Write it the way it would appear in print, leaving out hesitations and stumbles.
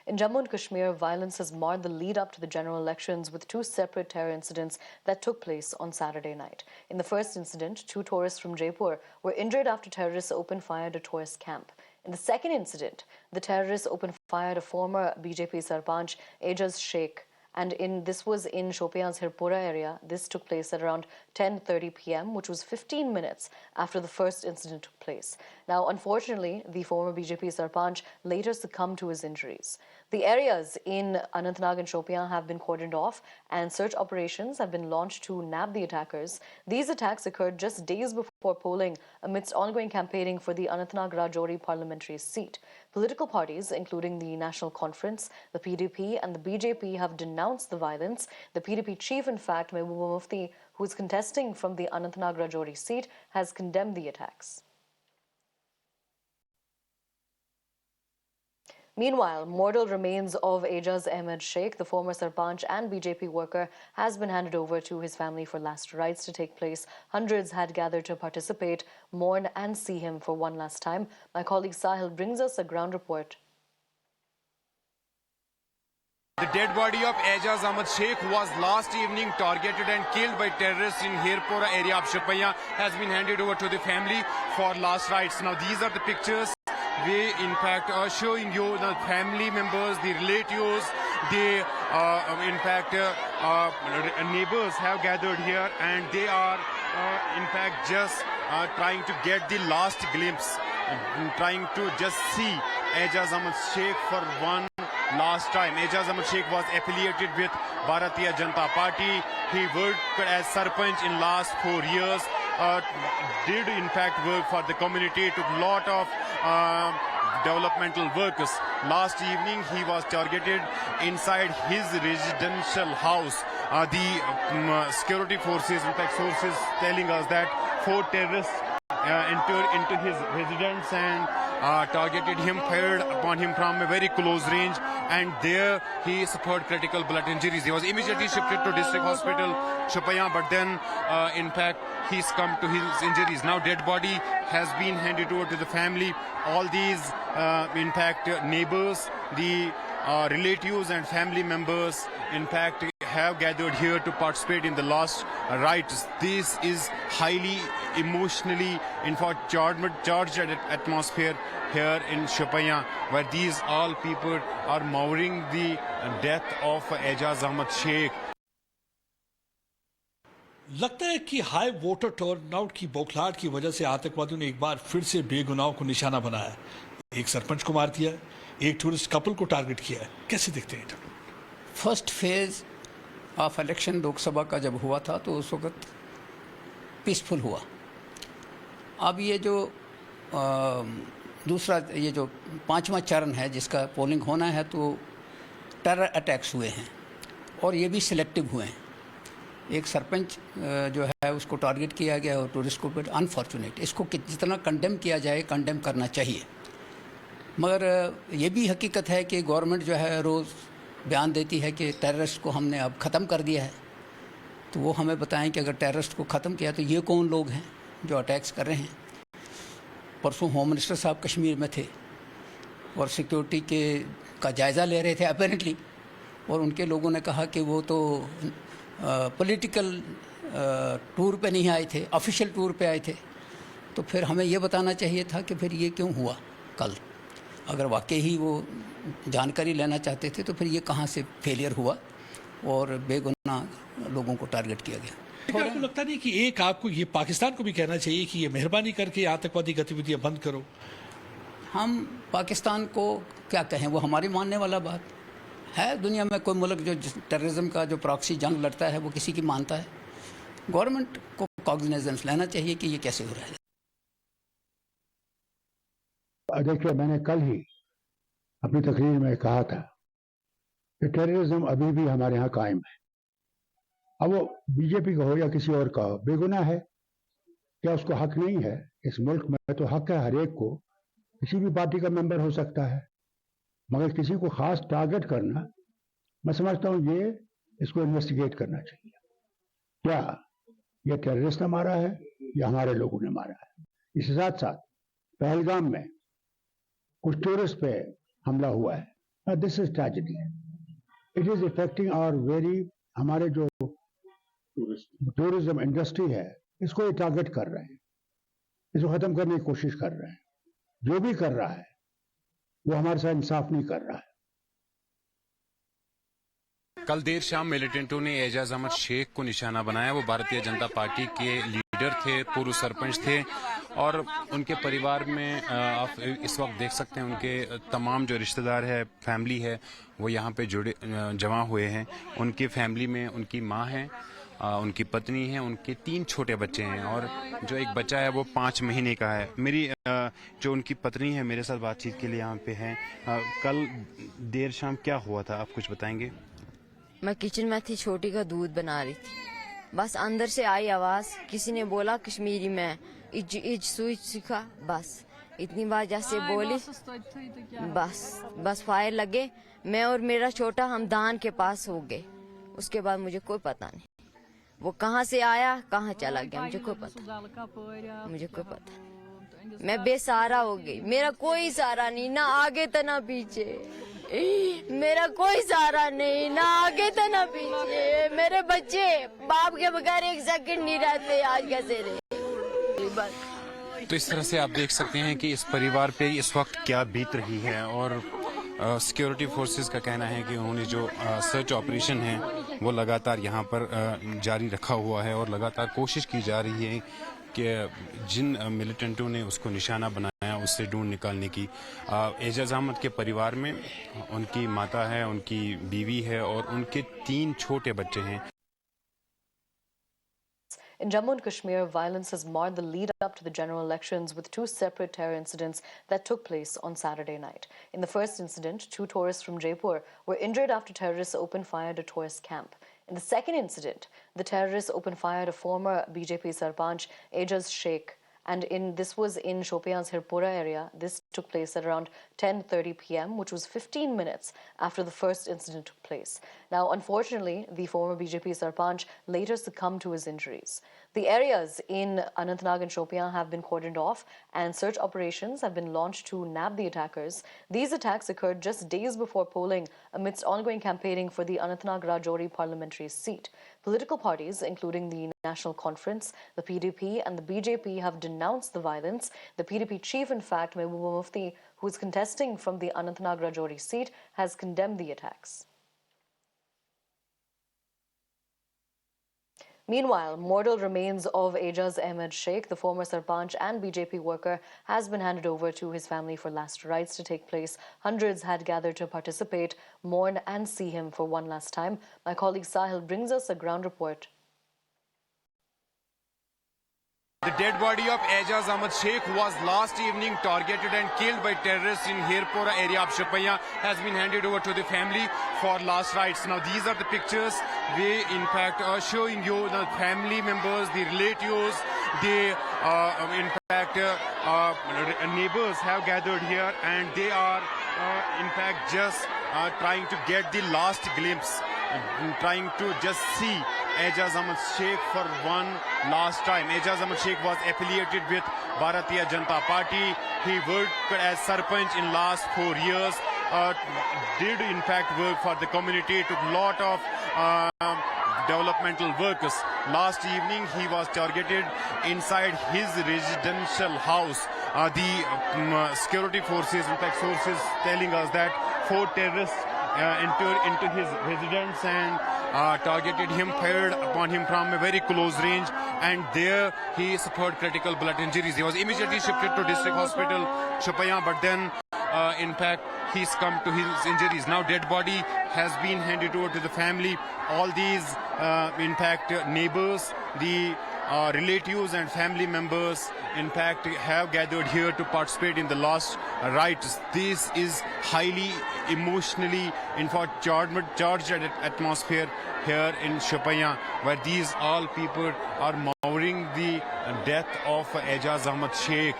In Jammu and Kashmir, violence has marred the lead up to the general elections with two separate terror incidents that took place on Saturday night. In the first incident, two tourists from Jaipur were injured after terrorists opened fire at a tourist camp. In the second incident, the terrorists opened fire at a former BJP Sarpanch, Ajaz Sheikh, and this was in Shopian's Hirpura area. This took place at around 10:30 p.m., which was 15 minutes after the first incident took place. Now, unfortunately, the former BJP Sarpanch later succumbed to his injuries. The areas in Anantnag and Shopian have been cordoned off, and search operations have been launched to nab the attackers. These attacks occurred just days before polling amidst ongoing campaigning for the Anantnag-Rajouri parliamentary seat. Political parties, including the National Conference, the PDP, and the BJP, have denounced the violence. The PDP chief, in fact, Mehbooba Mufti, who is contesting from the Anantnag-Rajouri seat, has condemned the attacks. Meanwhile, mortal remains of Ajaz Ahmed Sheikh, the former Sarpanch and BJP worker, has been handed over to his family for last rites to take place. Hundreds had gathered to participate, mourn and see him for one last time. My colleague Sahil brings us a ground report. The dead body of Ajaz Ahmed Sheikh was last evening targeted and killed by terrorists in Hirpura area of Shopaya has been handed over to the family for last rites. Now these are the pictures. We in fact are showing you the family members, the relatives, the neighbors have gathered here, and they are in fact just trying to get the last glimpse, trying to just see Ajaz Ahmed Sheikh for one last time. Ajaz Ahmed Sheikh was affiliated with Bharatiya Janata Party. He worked as Sarpanch in last 4 years. Did in fact work for the community, took a lot of developmental works. Last evening he was targeted inside his residential house. The security forces, in fact sources telling us that 4 terrorists entered into his residence and targeted him, fired upon him from a very close range, and there he suffered critical blood injuries. He was immediately shifted to district hospital Shopaya, but then in fact he succumbed to his injuries. Now dead body has been handed over to the family. All these in fact neighbors, the relatives and family members in fact have gathered here to participate in the last rites. This is highly emotionally in fact charged atmosphere here in Shopaya, where these all people are mourning the death of Ajaz Ahmed Sheikh. लगता है कि high voter turnout की बौखलाहट की वजह से आतंकवादियों ने एक बार फिर से बेगुनाहों को निशाना बनाया। एक सरपंच को मार दिया, एक टूरिस्ट कपल को टारगेट किया। कैसे देखते हैं? First phase of election Lok Sabha का जब हुआ था तो उस वक्त पीसफुल हुआ। अब ये जो दूसरा ये जो 5वां चरण है जिसका पोलिंग होना है, तो टेरर अटैक्स हुए हैं और ये भी सिलेक्टिव हुए हैं। एक सरपंच जो है उसको टारगेट किया गया और टूरिस्ट को अनफॉर्चुनेट। इसको जितना कंडेम किया जाए कंडेम करना चाहिए, मगर ये भी हकीकत है कि गवर्नमेंट जो है रोज़ बयान देती है कि टेररिस्ट को हमने अब ख़त्म कर दिया है। तो वो हमें बताएं कि अगर टेररिस्ट को ख़त्म किया तो ये कौन लोग हैं जो अटैक्स कर रहे हैं। परसों होम मिनिस्टर साहब कश्मीर में थे और सिक्योरिटी का जायज़ा ले रहे थे अपेरेंटली, और उनके लोगों ने कहा कि वो तो पॉलिटिकल टूर पे नहीं आए थे, ऑफिशियल टूर पे आए थे। तो फिर हमें ये बताना चाहिए था कि फिर ये क्यों हुआ कल। अगर वाकई ही वो जानकारी लेना चाहते थे तो फिर ये कहाँ से फेलियर हुआ और बेगुनाह लोगों को टारगेट किया गया। आपको लगता नहीं कि एक आपको ये पाकिस्तान को भी कहना चाहिए कि ये मेहरबानी करके आतंकवादी गतिविधियां बंद करो? हम पाकिस्तान को क्या कहें, वो हमारी मानने वाला बात है। दुनिया में कोई मुल्क जो टेररिज्म का जो प्रॉक्सी जंग लड़ता है वो किसी की मानता है। गवर्नमेंट को कॉग्निजेंस लेना चाहिए कि ये कैसे हो रहा है। देखिए, मैंने कल ही अपनी तकरीर में कहा था कि टेररिज्म अभी भी हमारे यहाँ कायम है। अब वो बीजेपी का हो या किसी और का हो, बेगुनाह है। क्या उसको हक नहीं है? इस मुल्क में तो हक है हर एक को, किसी भी पार्टी का मेंबर हो सकता है, मगर किसी को खास टारगेट करना, मैं समझता हूँ ये इसको इन्वेस्टिगेट करना चाहिए। क्या ये टेररिस्ट ने मारा है या हमारे लोगों ने मारा है? इसके साथ साथ पहलगाम में कुछ टूरिस्ट पे हमला हुआ है, this is tragedy. It is affecting our very, हमारे जो टूरिज्म इंडस्ट्री है इसको ये टारगेट कर रहे हैं, इसको खत्म करने की कोशिश कर रहे हैं. जो भी कर रहा है वो हमारे साथ इंसाफ नहीं कर रहा है. कल देर शाम मिलिटेंटों ने एजाज अहमद शेख को निशाना बनाया. वो भारतीय जनता पार्टी के लीडर थे, पूर्व सरपंच थे और उनके परिवार में आप इस वक्त देख सकते हैं उनके तमाम जो रिश्तेदार है, फैमिली है, वो यहाँ पे जुड़े जमा हुए हैं. उनकी फैमिली में उनकी माँ है, उनकी पत्नी है, उनके 3 छोटे बच्चे हैं और जो एक बच्चा है वो 5 महीने का है. मेरी जो उनकी पत्नी है मेरे साथ बातचीत के लिए यहाँ पे है. कल देर शाम क्या हुआ था, आप कुछ बताएंगे? मैं किचन में थी, छोटी का दूध बना रही थी. बस अंदर से आई आवाज, किसी ने बोला कश्मीरी में इज इज सुई सीखा. बस इतनी बार जैसे बोली, बस फायर लगे. मैं और मेरा छोटा हम दान के पास हो गए. उसके बाद मुझे कोई पता नहीं वो कहाँ से आया, कहाँ चला गया, मुझे कोई पता. मैं बेसहारा हो गई. मेरा कोई सहारा नहीं, ना आगे तो ना पीछे. मेरा कोई सहारा नहीं, ना आगे तो ना पीछे. मेरे बच्चे बाप के बगैर एक सेकंड नहीं रहते. आज कैसे रहे. तो इस तरह से आप देख सकते हैं कि इस परिवार पे इस वक्त क्या बीत रही है. और सिक्योरिटी फोर्सेस का कहना है कि उन्होंने जो सर्च ऑपरेशन है वो लगातार यहाँ पर जारी रखा हुआ है और लगातार कोशिश की जा रही है कि जिन मिलिटेंटों ने उसको निशाना बनाया उससे ढूंढ निकालने की. एजाज अहमद के परिवार में उनकी माता है, उनकी बीवी है और उनके 3 छोटे बच्चे हैं. In Jammu and Kashmir, violence has marred the lead up to the general elections with 2 separate terror incidents that took place on Saturday night. In the first incident, 2 tourists from Jaipur were injured after terrorists opened fire at a tourist camp. In the second incident, the terrorists opened fire at a former BJP Sarpanch, Ejaz Sheikh, and this was in Shopian's Hirpura area. This took place at around 10:30 p.m., which was 15 minutes after the first incident took place. Now, unfortunately, the former BJP Sarpanch later succumbed to his injuries. The areas in Anantnag and Shopian have been cordoned off, and search operations have been launched to nab the attackers. These attacks occurred just days before polling amidst ongoing campaigning for the Anantnag-Rajouri parliamentary seat. Political parties, including the National Conference, the PDP and the BJP, have denounced the violence. The PDP chief, in fact, Mehbooba Mufti, who is contesting from the Anantnag-Rajouri seat, has condemned the attacks. Meanwhile, mortal remains of Ejaz Ahmed Sheikh, the former Sarpanch and BJP worker, has been handed over to his family for last rites to take place. Hundreds had gathered to participate, mourn and see him for one last time. My colleague Sahil brings us a ground report. The dead body of Ejaz Ahmed Sheikh was last evening targeted and killed by terrorists in Hirpura area of Shopaya has been handed over to the family for last rites. Now these are the pictures we in fact are showing you the family members, the relatives, the in fact neighbors have gathered here and they are in fact just trying to get the last glimpse, trying to just see Ejaz Ahmed Sheikh for one last time. Ejaz Ahmed Sheikh was affiliated with Bharatiya Janata Party. He worked as Sarpanch in last 4 years. Did in fact work for the community, took lot of developmental works. Last evening he was targeted inside his residential house. The security forces, in fact sources telling us that 4 terrorists entered into his residence and targeted him, fired upon him from a very close range, and there he suffered critical blood injuries. He was immediately shifted to district hospital Shopaya, but then in fact he succumbed to his injuries. Now dead body has been handed over to the family. All these in fact neighbors, the relatives and family members in fact have gathered here to participate in the last rites. This is highly emotionally in fact charged atmosphere here in Shopaya, where these all people are mourning the death of Ejaz Ahmed Sheikh.